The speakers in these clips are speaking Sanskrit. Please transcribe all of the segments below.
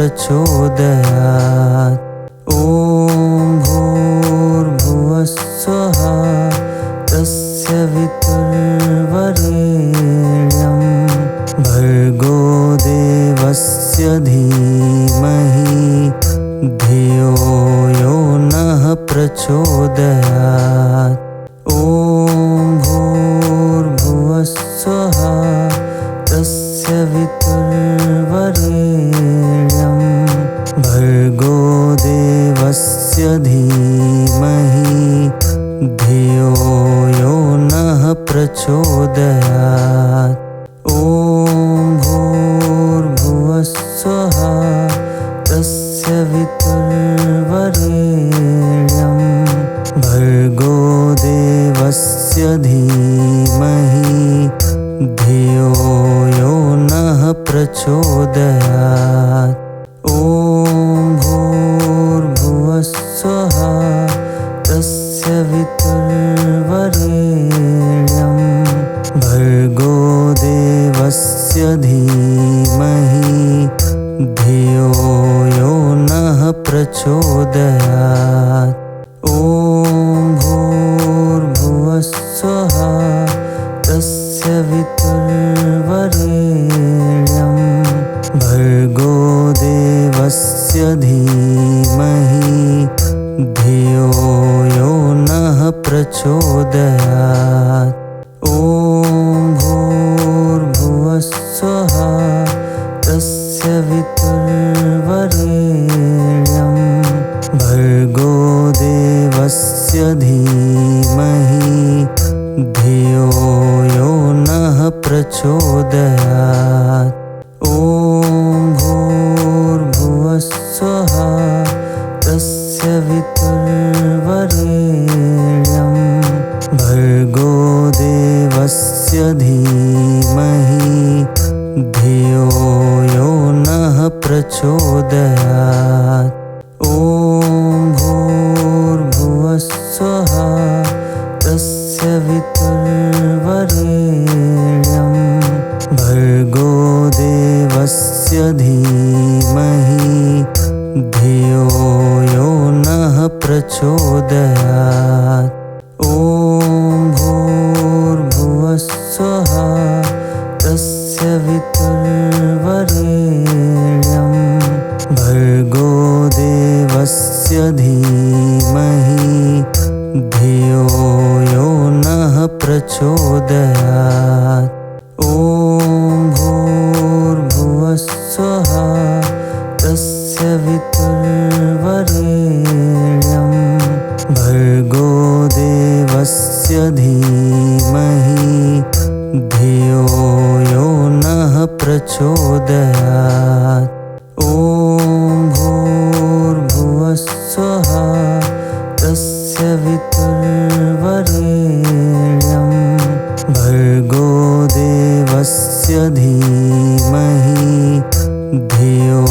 प्रचोदयात्। ॐ भूर्भुवः स्वः तस्य वितुर्वरेण्यं भर्गो देवस्य धीमहि धियो यो नः प्रचोदयात्। ॐ भूर्भुवः स्वः तस्य वितुर्वरेण्यं भर्गो देवस्य धीमहि धियो यो नः प्रचोदयात्। ॐ भूर्भुवः स्वः तस्य वितुर्वरेण्यं भर्गो देवस्य धीमहि धियो यो नः प्रचोदयात्। ॐ भूर्भुवः स्वः तस्य वितुर्वरेण्यं भर्गो देवस्य धीमहि धियो यो नः प्रचोदयात्। ॐ भूर्भुवः स्वः तस्य वितुर्वरेण्यं भर्गो देवस्य धीमहि धियो यो नः प्रचोदयात्। ॐ भूर्भुवः स्वः तस्य वितुर्वरेण्यं भर्गो देवस्य धीमहि धियो यो नः प्रचोदयात्। ॐ भूर्भुवः स्वः तस्य वितुर्वरेण्यं भर्गो देवस्य धीमहि धियो यो नः प्रचोदयात्। ॐ भूर्भुवः स्वः तस्य वितुर्वरेण्यं भर्गो देवस्य धीमहि धियो यो नः प्रचोदयात्। ॐ भूर्भुवः स्वः तस्य वितुर्वरेण्यं भर्गो देवस्य धीमहि धियो यो नः प्रचोदयात्। ॐ भूर्भुवः स्वः तस्य वितुर्वरेण्यं भर्गो देवस्य धीमहि धियो यो नः प्रचोदयात्। ॐ भूर्भुवः स्वः तस्य वितुर्वरेण्यं भर्गो देवस्य धीमहि धियो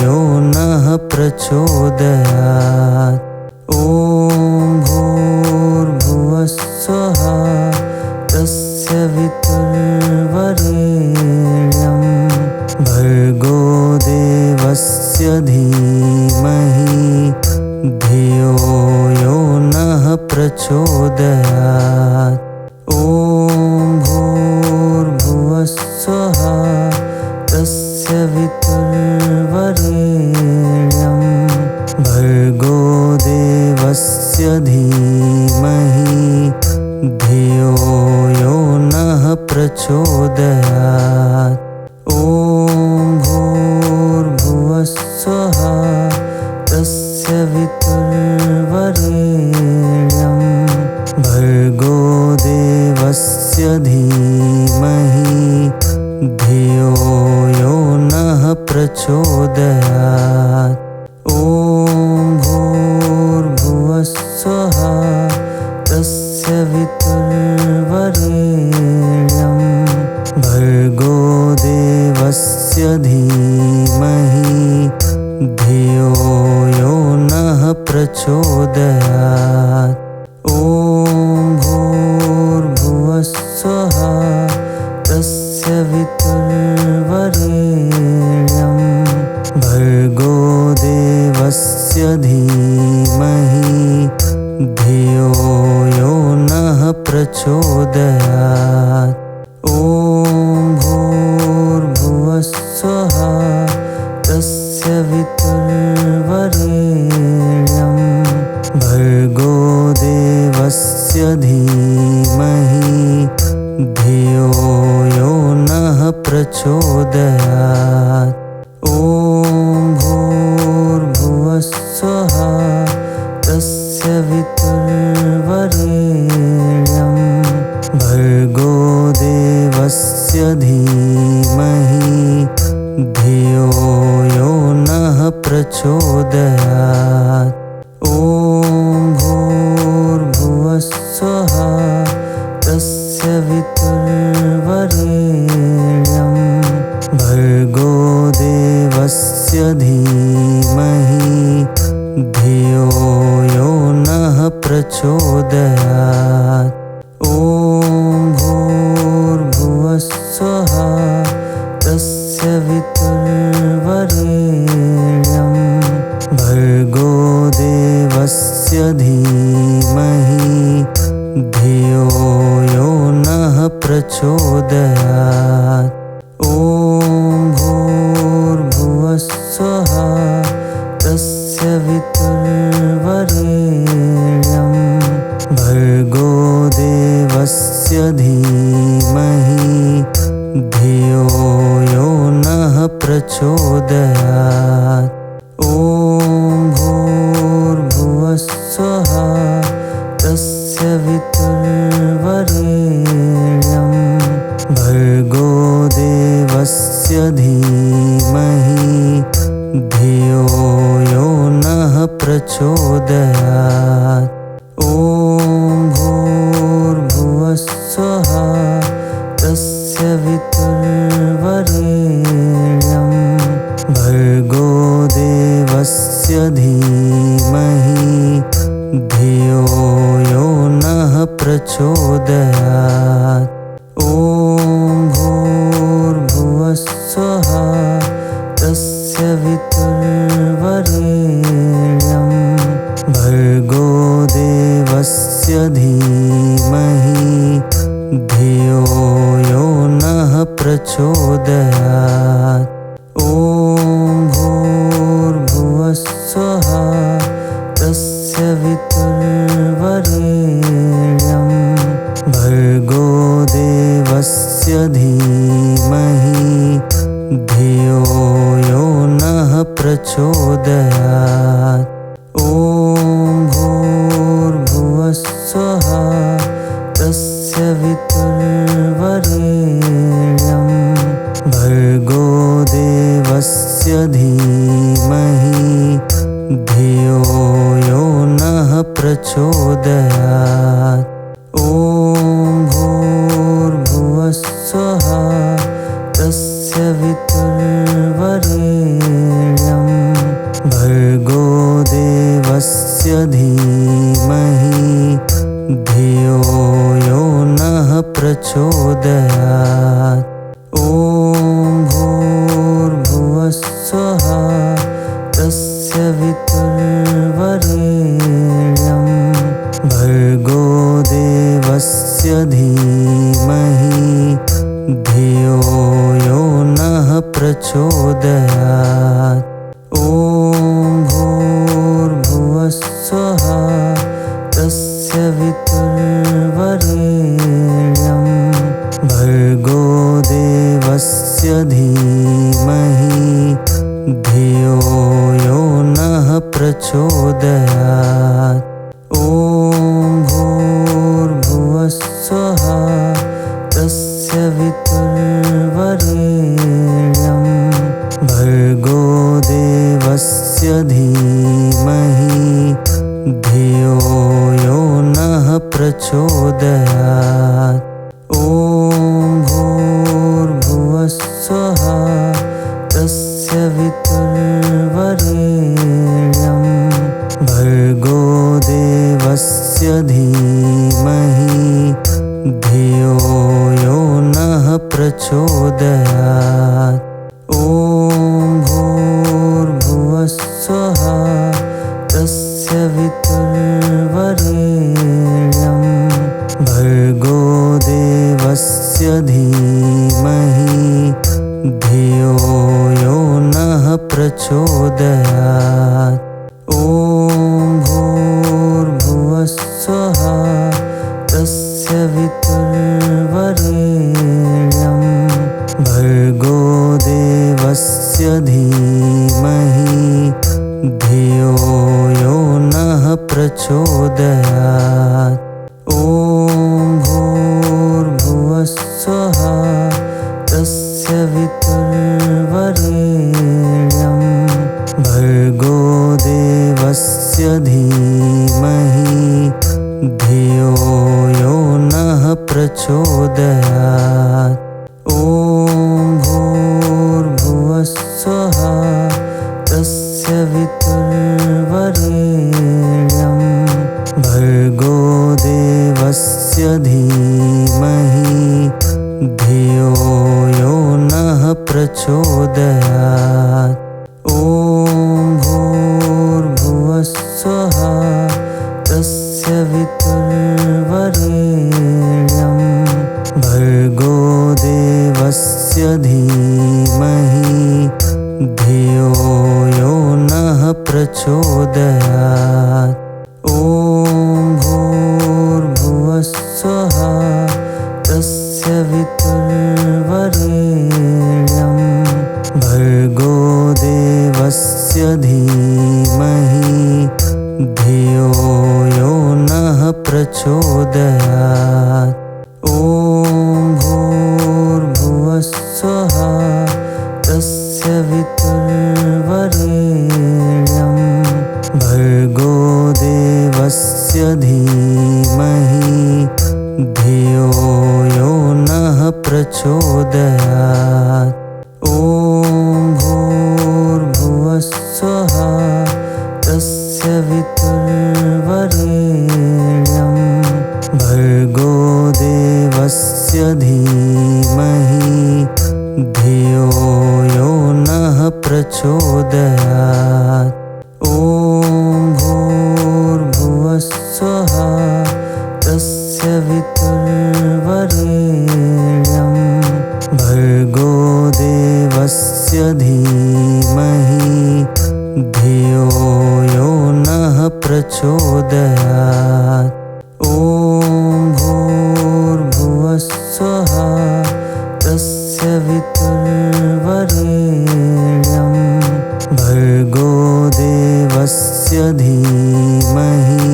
यो नः प्रचोदयात्। ॐ भूर्भुवः स्वः तस्य वितुर्वरेण्यं भर्गो देवस्य धीमहि धियो यो नः प्रचोदयात्। ॐ भूर्भुवः स्वः तस्य वितुर्वरेण्यं भर्गो देवस्य धीमहि धियो यो नः प्रचोदयात्। ॐ भूर्भुवः स्वः तस्य वितुर्वरेण्यं भर्गो देवस्य धीमहि धियो यो नः प्रचोदयात्। ॐ भूर्भुवः स्वः तस्य वितुर्वरेण्यं भर्गो देवस्य धीमहि धियो यो नः प्रचोदयात्। ॐ भूर्भुवः स्वः तस्य वितुर्वरेण्यं भर्गो धियो यो नः प्रचोदयात्। ॐ भूर्भुवः स्वः तस्य वितुर्वरेण्यं भर्गो देवस्य धीमहि धियो यो नः प्रचोदयात्। ॐ भूर्भुवः स्वः तस्य वितुर्वरेण्यं भर्गो देवस्य धीमहि धियो यो नः प्रचोदयात्। ॐ भूर्भुवः स्वः तस्य वितुर्वरेण्यं भर्गो देवस्य धीमहि धियो यो नः प्रचोदयात्। ॐ भूर्भुवः स्वः तस्य वितुर्वरेण्यं भर्गो देवस्य धीमहि धियो यो नः प्रचोदयात्। ॐ भूर्भुवः स्वः तस्य वितुर्वरेण्यं भर्गो देवस्य धीमहि धियो यो नः प्रचोदयात्। ॐ भूर्भुवः स्वः तस्य वितुर्वरेण्यं भर्गो देवस्य धीमहि धियो यो नः प्रचोदयात्। ॐ भूर्भुवः स्वः तस्य वितुर्वरेण्यं भर्गो देवस्य धीमहि धियो यो नः प्रचोदयात्। ॐ भूर्भुवः स्वः तस्य वितुर्वरेण्यं भर्गो देवस्य धीमहि धियो यो नः प्रचोदयात्। ॐ भूर्भुवः स्वः तस्य वितुर्वरेण्यं भर्गो देवस्य धीमहि धियो यो नः प्रचोदयात्। ॐ भूर्भुवः स्वः तस्य वितुर्वरेण्यं भर्गो देवस्य धीमहि धियो यो नः प्रचोदयात्। ॐ भूर्भुवः स्वः तस्य वितुर्वरेण्यं भर्गो देवस्य धीमहि धियो यो नः प्रचोदयात्। ॐ भूर्भुवः स्वः तस्य वितुर्वरेण्यं भर्गो देवस्य धीमहि धियो यो नः प्रचोदयात्। ॐ भूर्भुवः स्वः तस्य वितुर्वरेण्यं भर्गो देवस्य धीमहि धियो यो नः प्रचोदयात्। ॐ भूर्भुवः स्वः तस्य वितुर्वरेण्यं भर्गो देवस्य धीमहि धियो यो नः प्रचोदयात्। ॐ भूर्भुवः स्वः तस्य वितुर्वरेण्यं भर्गो देवस्य धीमहि धियो यो नः प्रचोदयात्। ॐ भूर्भुवः स्वः तस्य वितुर्वरेण्यं भर्गो देवस्य धीमहि धियो यो नः प्रचोदयात्। ॐ भूर्भुवस्सुः तस्य वितुर्वरेण्यं भर्गो देवस्य धीमहि धियो यो नः प्रचोदयात्। ॐ भूर्भुवस्सुः तस्य वितुर्वरेण्यं भर्गो देवस्य धीमहि धियो यो नः प्रचोदयात्। ॐ भूर्भुवस्सुः तस्य वितुर्वरेण्यं भर्गो देवस्य धीमहि धियो यो नः प्रचोदयात्। ॐ भूर्भुवस्सुः तस्य वितुर्वरेण्यं भर्गो देवस्य धीमहि धियो यो नः प्रचोदयात्। ॐ भूर्भुवस्सुः तस्य वितुर्वरेण्यं भर्गो देवस्य धीमहि धियो यो नः प्रचोदयात्। ॐ भूर्भुवस्सुः तस्य वितुर्वरेण्यं भर्गो देवस्य धीमहि धियो यो नः प्रचोदयात्। ॐ भूर्भुवस्सुः तस्य वितुर्वरेण्यं भर्गो देवस्य धीमहि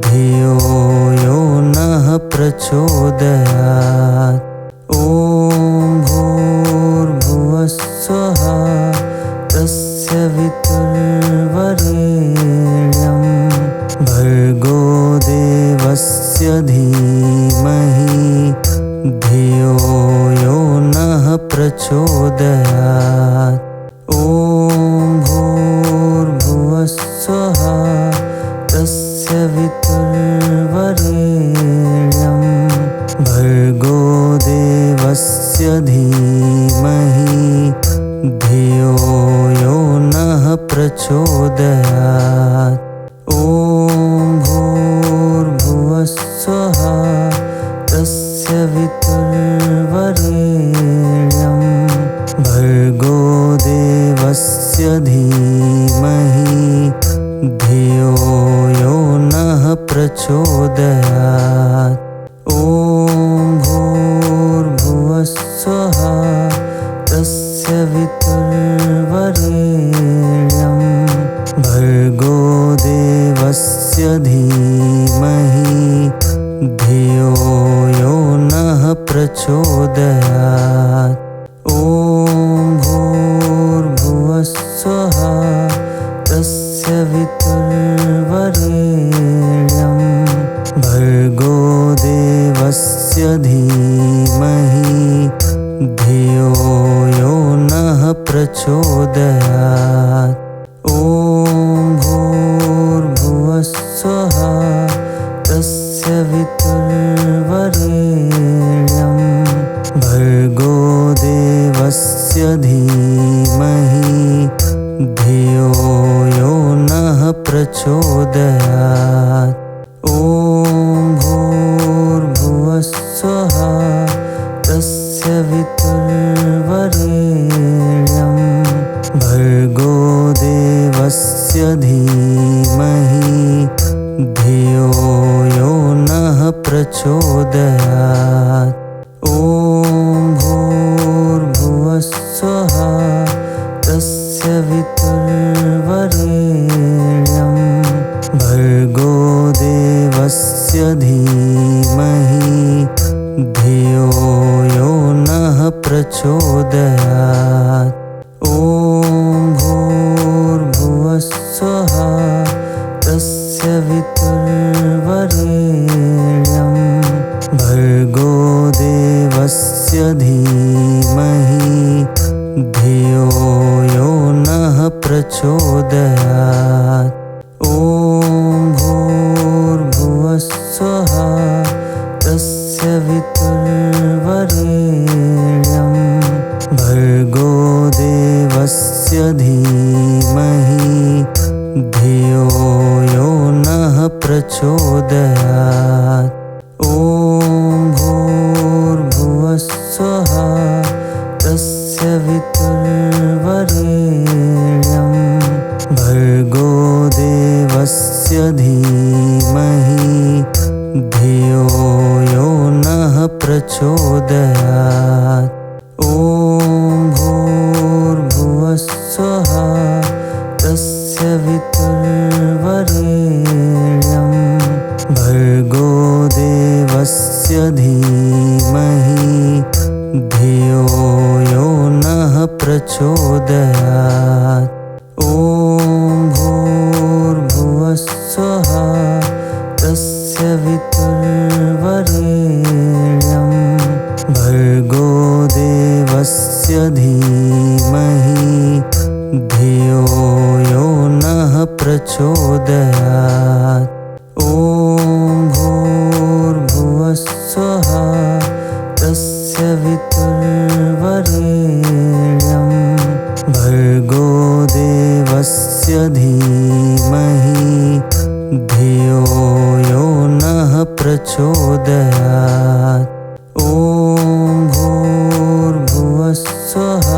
धियो यो नः प्रचोदयात्। ॐ भूर्भुवस्सुः तस्य वितुर्वरेण्यं भर्गो देवस्य धीमहि धियो यो नः प्रचोदयात्। ॐ भूर्भुवस्सुः तस्य वितुर्वरेण्यं भर्गो देवस्य धीमहि धियो यो नः प्रचोदयात्। ॐ भूर्भुवस्सुः तस्य वितुर्वरेण्यं भर्गो देवस्य धीमहि धियो यो नः प्रचोदयात्। ॐ भूर्भुवस्सुः तस्य वितुर्वरेण्यं भर्गो देवस्य धीमहि धियो यो नः प्रचोदयात्। ॐ भूर्भुवस्सुः तस्य वितुर्वरेण्यं भर्गो देवस्य धीमहि धियो यो नः प्रचोदयात्। ॐ भूर्भुवस्सुः तस्य वितुर्वरेण्यं भर्गो देवस्य धीमहि धियो यो नः प्रचोदयात्। ॐ भूर्भुवस्सुः तस्य वितुर्वरेण्यं भर्गो देवस्य धीमहि धियो यो नः प्रचोदयात्। ॐ भूर्भुवस्सुः तस्य वितुर्वरेण्यं भर्गो देवस्य धीमहि धियो यो नः प्रचोदयात्। ॐ धियो यो नः प्रचोदयात्। ॐ भूर्भुवः स्वः तस्य वितुर्वरेण्यं भर्गो देवस्य धीमहि धियो यो नः प्रचोदयात्। ॐ भूर्भुवः स्वः तस्य वितुर्वरेण्यं भर्गो देवस्य धीमहि धियो यो नः प्रचोदयात्। ॐ भूर्भुवः स्वः तस्य वितुर्वरेण्यं भर्गो देवस्य धीमहि धियो यो नः प्रचोदयात्। ॐ भूर्भुवः स्वः तस्य वितुर्वरेण्यं भर्गो देवस्य धीमहि धियो यो नः प्रचोदयात्। ॐ भूर्भुवः स्वः तस्य वितुर्वरेण्यं भर्गो देवस्य धीमहि धियो यो नः प्रचोदयात्। ॐ भूर्भुवः स्वः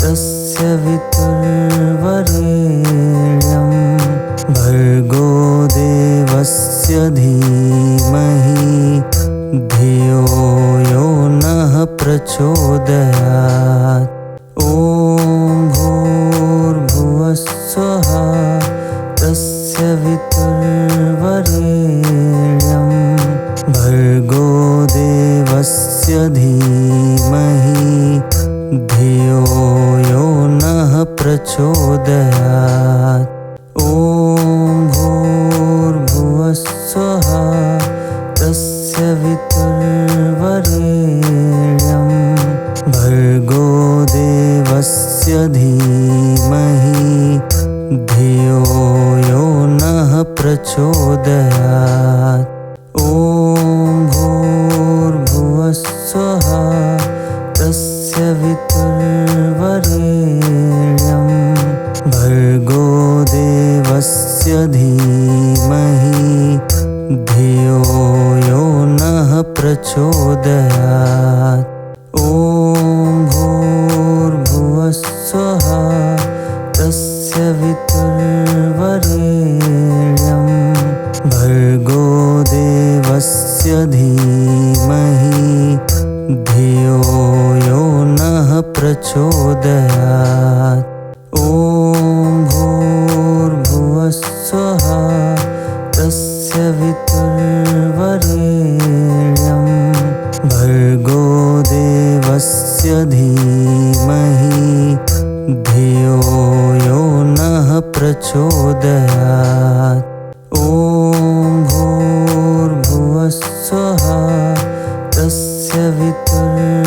तस्य वितुर्वरेण्यं भर्गो देवस्य धीमहि धियो यो नः प्रचोदयात्। ॐ भूर्भुवः स्वः तस्य वितुर्वरेण्यं भर्गो देवस्य धीमहि धियो यो नः प्रचोदयात्। ॐ भूर्भुवः स्वः तस्य वितुर्वरेण्यं भर्गो देवस्य धीमहि धियो यो नः प्रचोदयात्। ॐ भूर्भुवः स्वः तस्य वितुर्वरेण्यं भर्गो देवस्य धीमहि धियो यो नः प्रचोदयात्। ॐ भूर्भुवः स्वः तस्य वितुर्वरेण्यं भर्गो देवस्य धीमहि धियो यो नः प्रचोदयात्। ॐ भूर्भुवः स्वः तस्य वितुर्वरेण्यं भर्गो देवस्य धीमहि धियो यो नः प्रचोदयात्। ॐ भूर्भुवः स्वः तस्य वितुर्वरेण्यं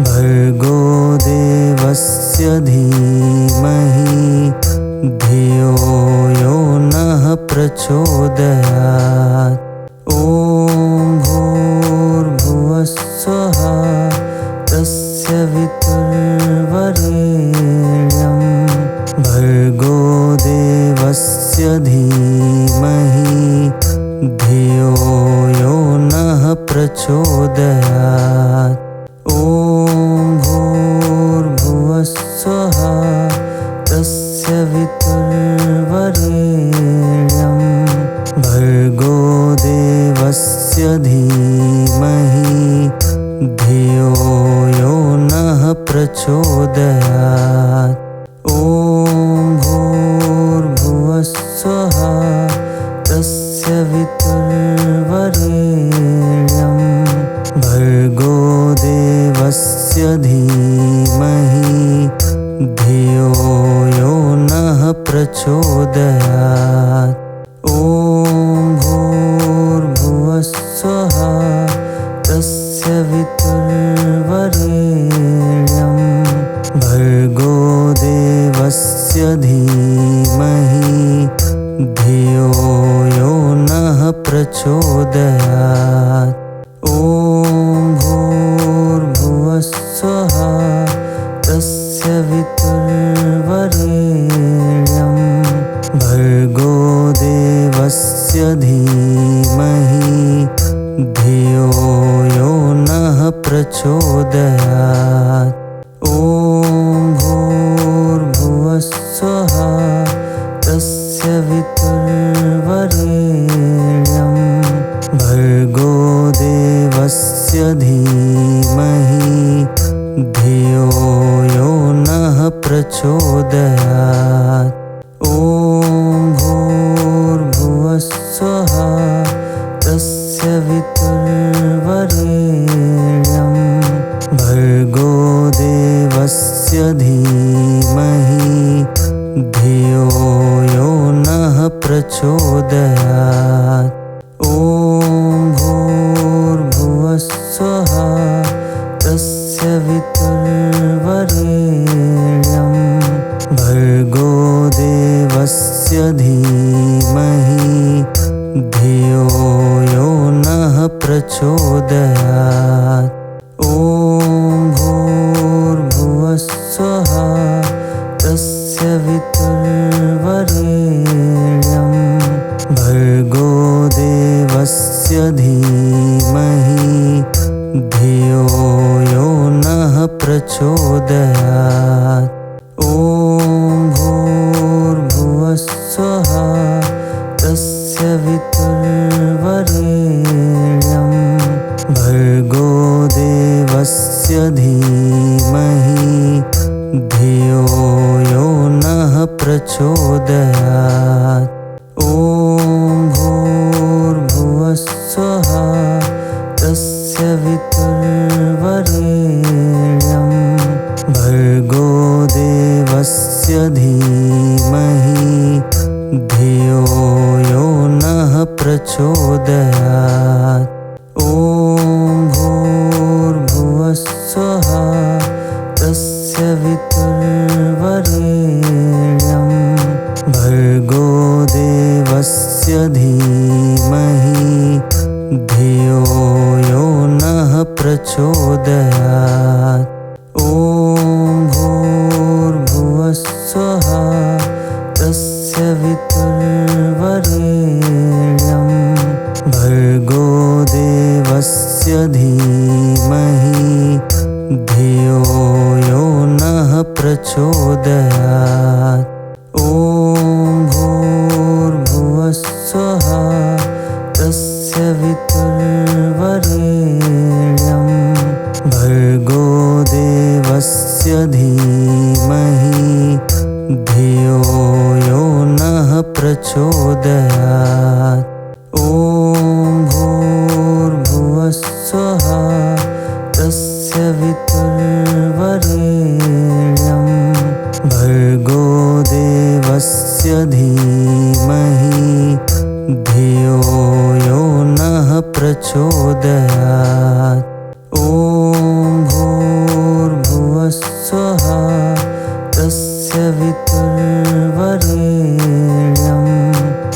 भर्गो देवस्य धीमहि धियो यो नः प्रचोदयात्। ॐ भूर्भुवः स्वः तस्य वितुर्वरेण्यं भर्गो देवस्य धीमहि धियो यो नः प्रचोदयात्। ॐ भूर्भुवः स्वः तस्य वितुर्वरेण्यं भर्गो देवस्य धीमहि धियो यो नः प्रचोदयात्। ॐ भूर्भुवः स्वः तस्य वितुर्वरेण्यं भर्गो देवस्य धीमहि धियो यो नः प्रचोदयात्। ॐ भूर्भुवः स्वः तस्य वितुर्वरेण्यं भर्गो देवस्य धीमहि धियो यो नः प्रचोदयात्। ॐ भूर्भुवस्सुवः तस्य वितुर्वरेण्यं भर्गो देवस्य धीमहि धियो यो नः प्रचोदयात्। ॐ भूर्भुवस्सुवः तस्य वितुर्वरेण्यं भर्गो देवस्य धीमहि धियो यो नः प्रचोदयात्। ॐ भूर्भुवस्सुवः तस्य वितुर्वरेण्यं भर्गो देवस्य धीमहि धियो यो नः प्रचोदयात्। ॐ भूर्भुवस्सुवः तस्य वितुर्वरेण्यं भर्गो देवस्य धीमहि धियो यो नः प्रचोदयात्। ॐ भूर्भुवस्सुवः तस्य वितुर्वरेण्यं भर्गो देवस्य धीमहि धियो यो नः प्रचोदयात्। ॐ भूर्भुवस्सुवः तस्य वितुर्वरेण्यं भर्गो देवस्य धीमहि धियो यो नः प्रचोदयात्। ॐ भूर्भुवस्सुवः तस्य वितुर्वरेण्यं भर्गो देवस्य धीमहि धियो यो नः प्रचोदयात्। ॐ भूर्भुवस्सुवः तस्य वितुर्वरेण्यं भर्गो देवस्य धीमहि धियो यो नः प्रचोदयात्। ॐ भूर्भुवस्सुवः तस्य वितुर्वरेण्यं भर्गो देवस्य धीमहि धियो यो नः प्रचोदयात्। ॐ भूर्भुवस्सुवः तस्य वितुर्वरेण्यं भर्गो देवस्य धीमहि धियो यो नः प्रचोदयात्। ॐ भूर्भुवस्सुवः तस्य वितुर्वरेण्यं भर्गो देवस्य धीमहि धियो यो नः प्रचोदयात्। ॐ भूर्भुवस्सुवः तस्य वितुर्वरेण्यं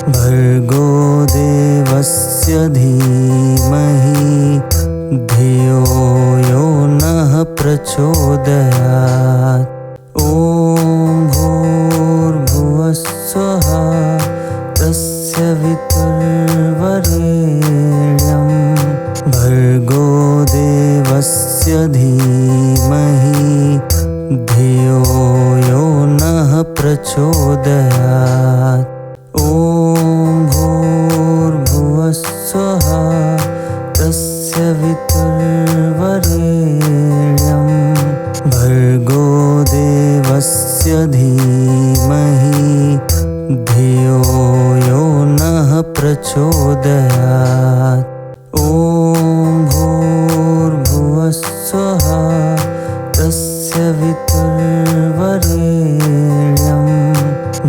भर्गो देवस्य धीमहि धियो यो नः प्रचोदयात्। ॐ भूर्भुवस्सुवः तस्य वितुर्वरेण्यं भर्गो देवस्य धीमहि धियो यो नः प्रचोदयात्। ॐ भूर्भुवस्सुवः तस्य वितुर्वरेण्यं भर्गो देवस्य धीमहि धियो यो नः प्रचोदयात्। ॐ भूर्भुवस्सुवः तस्य वितुर्वरेण्यं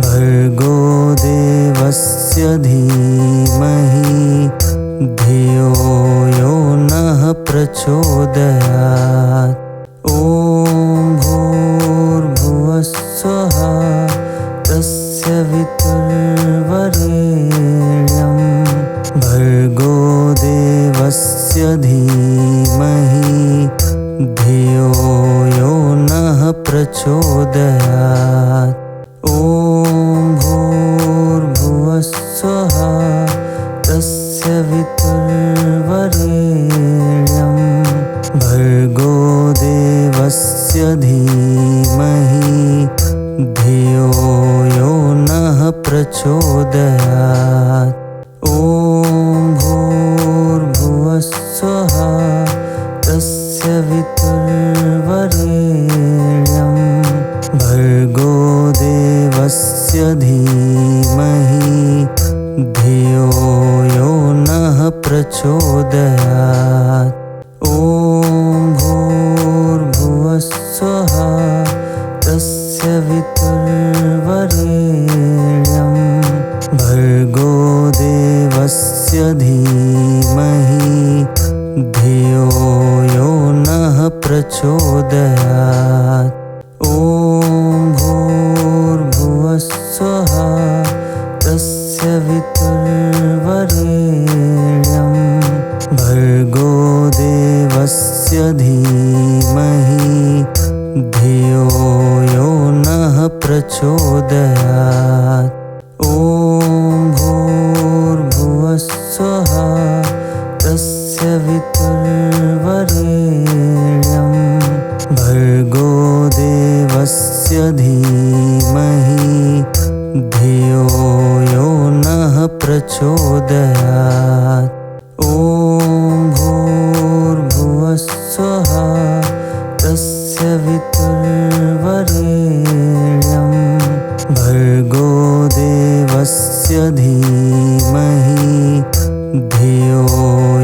भर्गो देवस्य धीमहि धियो यो नः प्रचोदयात्। ॐ भूर्भुवः स्वः तस्य वितुर्वरेण्यं भर्गो देवस्य धीमहि धियो यो नः प्रचोदयात्। ॐ भूर्भुवः स्वः तस्य वितुर्वरेण्यं भर्गो देवस्य धीमहि धियो यो नः प्रचोदयात्। ॐ भूर्भुवः स्वः तस्य वितुर्वरेण्यं भर्गो देवस्य धीमहि धियो यो नः प्रचोदयात्। ॐ भूर्भुवः स्वः तस्य वितुर्वरेण्यं भर्गो देवस्य धीमहि धियो यो नः प्रचोदयात्। ॐ भूर्भुवः स्वः तस्य वितुर्वरेण्यं भर्गो देवस्य धीमहि धियो यो नः प्रचोदयात्। ॐ भूर्भुवः स्वः तस्य वितुर्वरेण्यं भर्गो देवस्य धीमहि धियो यो नः प्रचोदयात्। ॐ भूर्भुवः स्वः तस्य वितुर्वरेण्यं भर्गो देवस्य धीमहि धियो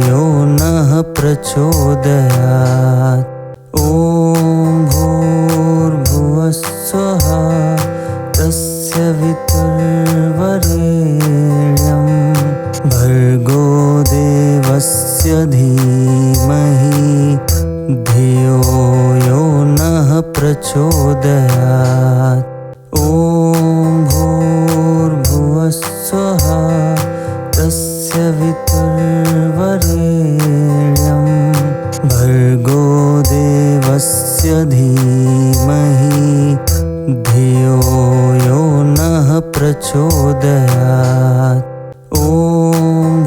यो नः प्रचोदयात्। ॐ भूर्भुवः स्वः तस्य वितुर्वरेण्यं भर्गो देवस्य धीमहि धियो यो नः प्रचोदयात्। ॐ भूर्भुवः स्वः तस्य वितुर्वरेण्यं भर्गो देवस्य धीमहि धियो यो नः प्रचोदयात्। ॐ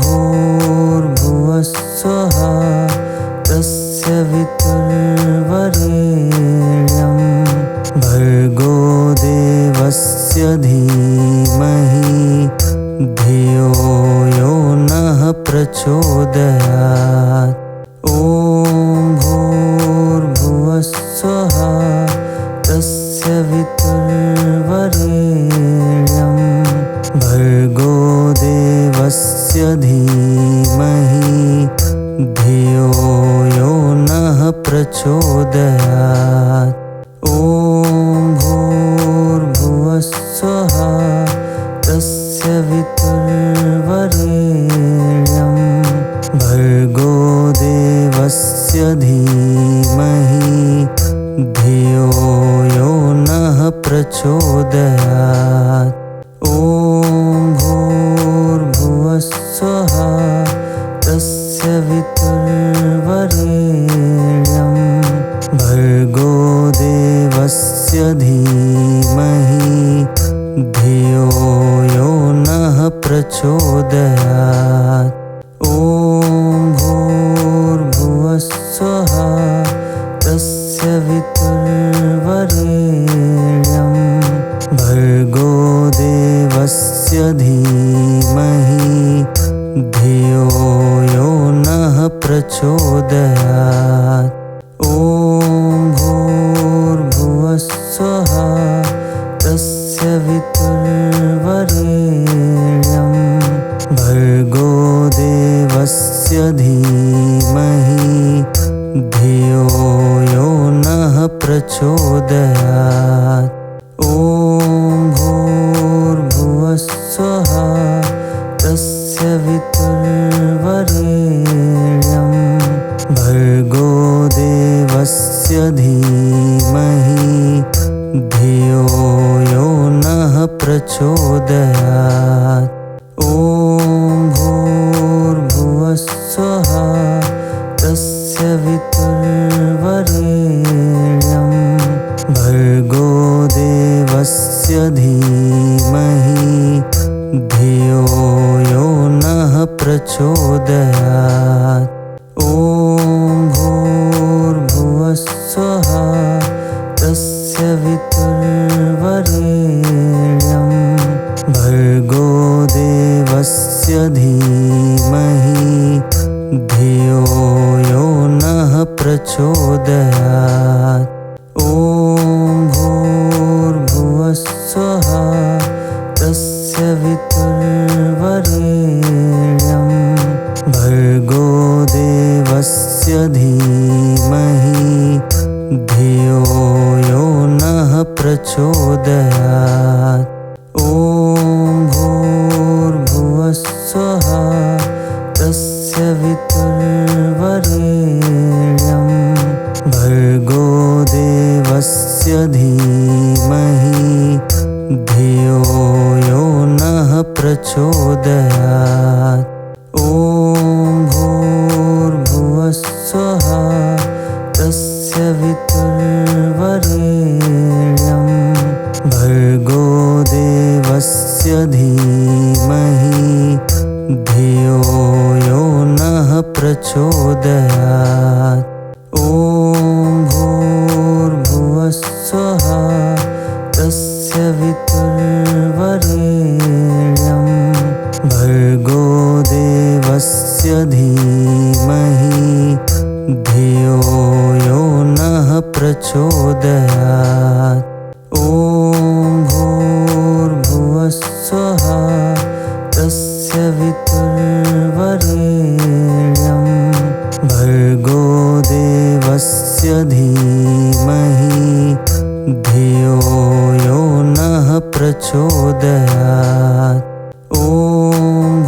भूर्भुवः स्वः तस्य वितुर्वरेण्यं भर्गो देवस्य धीमहि धियो यो नः प्रचोदयात्। ॐ भूर्भुवः स्वः तस्य वितुर्वरेण्यं भर्गो देवस्य धीमहि धियो यो नः प्रचोदयात्। ॐ भूर्भुवः स्वः तस्य वितुर्वरेण्यं भर्गो देवस्य धीमहि धियो यो नः प्रचोदयात्। ॐ भूर्भुवः स्वः तस्य वितुर्वरेण्यं भर्गो देवस्य धीमहि धियो यो नः प्रचोदयात्। ॐ भूर्भुवः स्वः तस्य वितुर्वरेण्यं भर्गो देवस्य धीमहि धियो यो नः प्रचोदयात्। ॐ भूर्भुवः स्वः तस्य वितुर्वरेण्यं भर्गो देवस्य धीमहि धियो यो नः प्रचोदयात्। ॐ भूर्भुवः स्वः तस्य वितुर्वरेण्यं भर्गो देवस्य धीमहि धियो यो नः प्रचोदयात्। ॐ भूर्भुवस्सुवः तस्य वितुर्वरेण्यं भर्गो देवस्य धीमहि धियो यो नः प्रचोदयात्। ॐ भूर्भुवस्सुवः तस्य वितुर्वरेण्यं भर्गो देवस्य धीमहि धियो यो नः प्रचोदयात्। ॐ भूर्भुवस्सुवः तस्य वितुर्वरेण्यं भर्गो देवस्य धीमहि धियो यो नः प्रचोदयात्। ॐ भूर्भुवस्सुवः तस्य वितुर्वरेण्यं भर्गो देवस्य धीमहि धियो यो नः प्रचोदयात्। ॐ भूर्भुवस्सुवः तस्य वितुर्वरेण्यं भर्गो देवस्य धीमहि धियो यो नः प्रचोदयात्। ॐ भूर्भुवस्सुवः तस्य वितुर्वरेण्यं भर्गो देवस्य धीमहि धियो यो नः प्रचोदयात्। ॐ भूर्भुवस्सुवः तस्य वितुर्वरेण्यं भर्गो देवस्य धीमहि धियो यो नः प्रचोदयात्। ॐ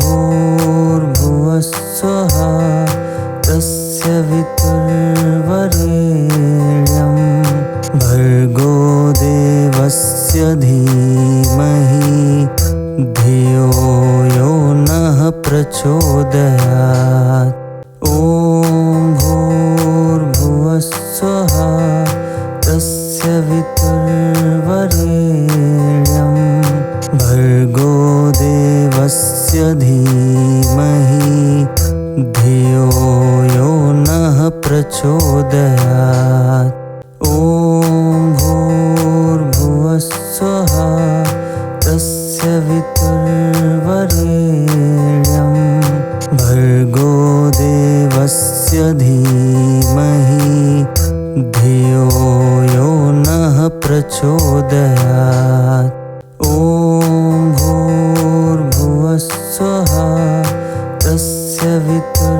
भूर्भुवस्सुवः तस्य वितुर्वरेण्यं भर्गो देवस्य धीमहि धियो यो नः प्रचोदयात्। ॐ भूर्भुवस्सुवः तस्य वितुर्वरेण्यं भर्गो देवस्य धीमहि धियो यो नः प्रचोदयात्। ॐ भूर्भुवस्सुवः तस्य वितुर्वरेण्यं भर्गो देवस्य धीमहि धियो यो नः प्रचोदयात्। ॐ भूर्भुवस्सुवः तस्य वितुर्वरेण्यं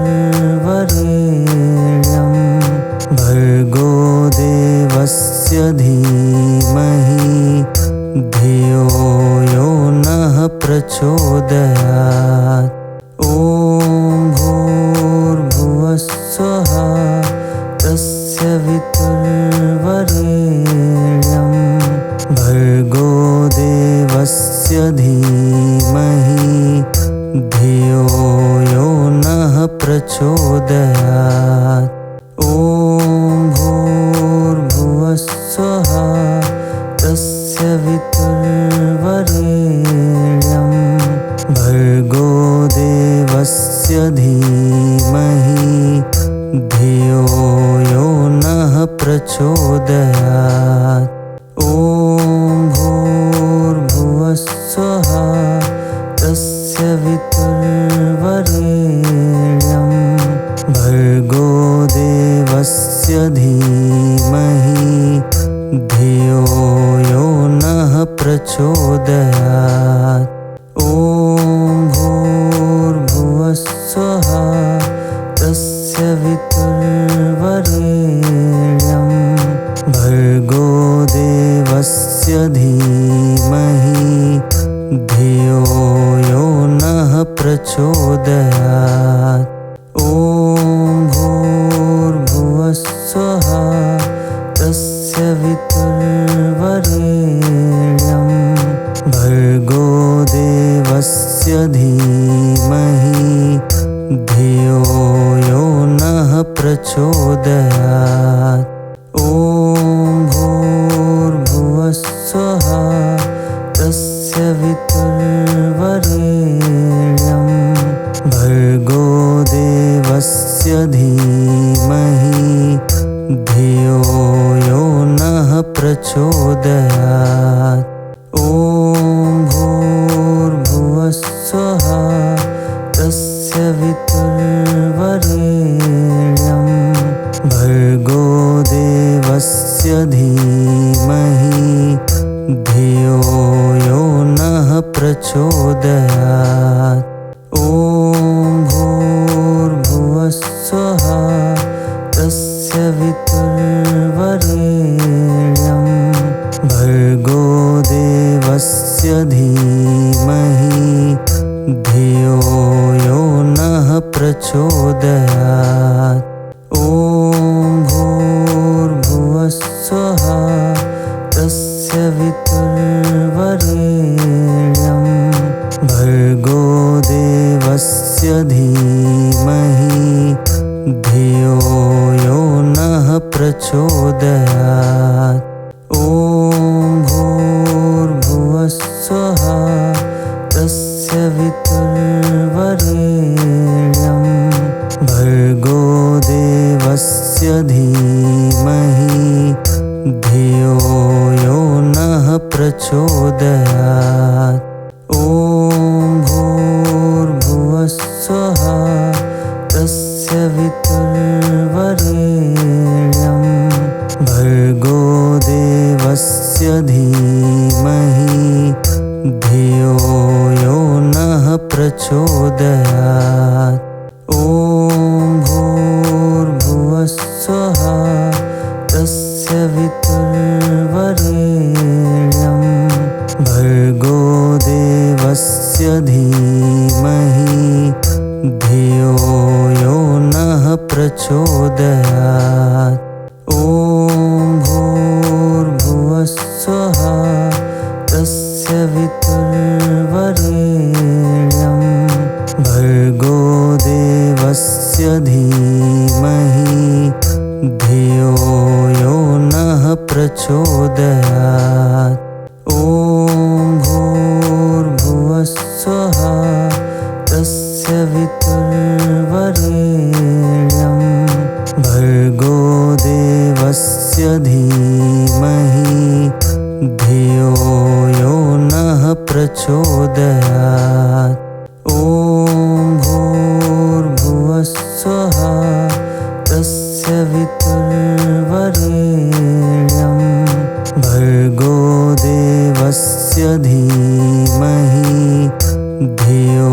भर्गो देवस्य धीमहि धियो यो नः प्रचोदयात्। ॐ भूर्भुवस्सुवः तस्य वितुर्वरेण्यं भर्गो देवस्य धीमहि धियो यो नः प्रचोदयात्। ॐ भूर्भुवस्सुवः तस्य वितुर्वरेण्यं भर्गो देवस्य धीमहि धियो यो नः प्रचोदयात्। ॐ भूर्भुवस्सुवः तस्य वितुर्वरेण्यं भर्गो देवस्य धीमहि धियो यो नः प्रचोदयात्। ॐ भूर्भुवस्सुवः तस्य वितुर्वरेण्यं भर्गो देवस्य धीमहि धियो यो नः प्रचोदयात्। ॐ भूर्भुवस्सुवः वितुर्वरेण्यं भर्गो देवस्य धीमहि धियो यो नः प्रचोदयात्। ॐ भूर्भुवः स्वः तस्य वितुर्वरेण्यं भर्गो देवस्य धीमहि धियो यो नः प्रचोदयात्। ॐ भूर्भुवः स्वः तस्य वितुर्वरेण्यं भर्गो देवस्य धीमहि धियो यो नः प्रचोदयात्। ॐ भूर्भुवः स्वः तस्य वितुर्वरेण्यं भर्गो देवस्य धीमहि धियो यो नः प्रचोदयात्। ॐ भूर्भुवः स्वः तस्य वितुर्वरेण्यं भर्गो देवस्य धीमहि धियो यो नः प्रचोदयात्। ॐ भूर्भुवः स्वः तस्य वितुर्वरेण्यं भर्गो देवस्य धीमहि धियो यो नः प्रचोदयात्। ॐ भूर्भुवः स्वः तस्य वितुर्वरेण्यं भर्गो देवस्य धीमहि धियो यो नः प्रचोदयात्। ॐ भूर्भुवः स्वः तस्य वितुर्वरेण्यं भर्गो देवस्य धीमहि धियो यो नः प्रचोदयात्। ॐ भूर्भुवः स्वः तस्य वितुर्वरेण्यं भर्गो देवस्य धीमहि धियो यो नः प्रचोदयात्। ॐ भूर्भुवः स्वः तस्य वितुर्वरेण्यं भर्गो देवस्य धीमहि धियो यो नः प्रचोदयात्। ॐ भूर्भुवः स्वः तस्य वितुर्वरेण्यं भर्गो देवस्य धीमहि धियो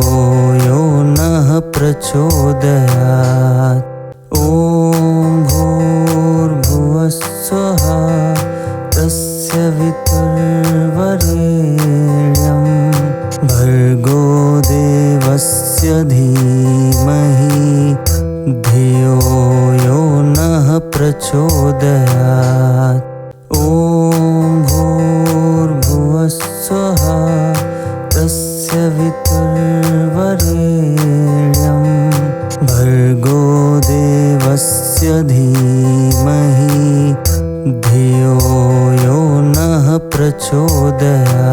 यो नः प्रचोदयात्। ॐ भूर्भुवः स्वः तस्य वितुर्वरेण्यं भर्गो देवस्य धीमहि धियो यो नः प्रचोदयात्। ॐ भूर्भुवः स्वः तस्य वितुर्वरेण्यं भर्गो देवस्य धीमहि धियो यो नः प्रचोदयात्।